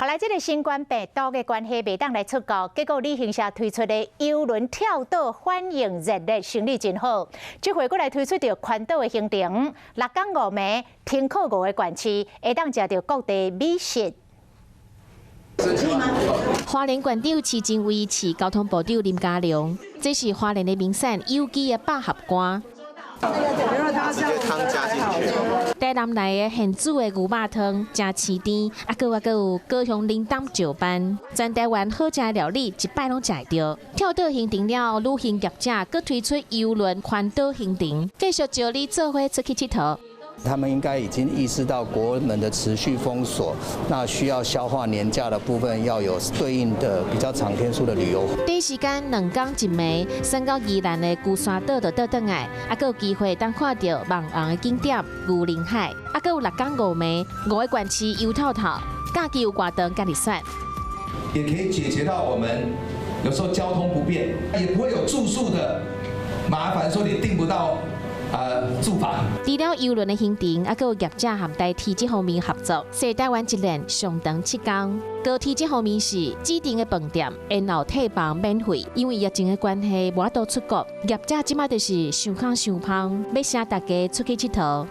后来，这个新冠病毒的关系，未当来出国，结果旅行社推出的邮轮跳岛欢迎热烈，生意真好。这回过来推出着环岛的行程，6天5暝，停靠5个县市，会当食到各地美食。 花莲县长市政委市交通部长林佳龙，这是花莲的名产有机的百合干。直接汤加进去。台南来的现煮的牛肉汤加饲甜，还有高雄林丹石斑，全台湾好食的料理一摆拢食会到。跳岛行程了，旅行业者佮推出邮轮环岛行程，继续招你做伙出去佚佗。 他们应该已经意识到国门的持续封锁，那需要消化年假的部分，要有对应的比较长天数的旅游。第一时间2天1暝，升到宜兰的龟山岛就倒转来，还有机会当看到望红的景点牛林海，还有6天5暝，5个县市游透透，假期有偌长，家己选。也可以解决到我们有时候交通不便，也不会有住宿的麻烦，说你订不到。 住房。除了邮轮的行程，还有业者和台铁这方面合作，使台湾一连上长7天。高铁这方面是指定的饭店，然后退房免费。因为疫情的关系，无法度出国，业者即马就是想康想胖，要请大家出去佚佗。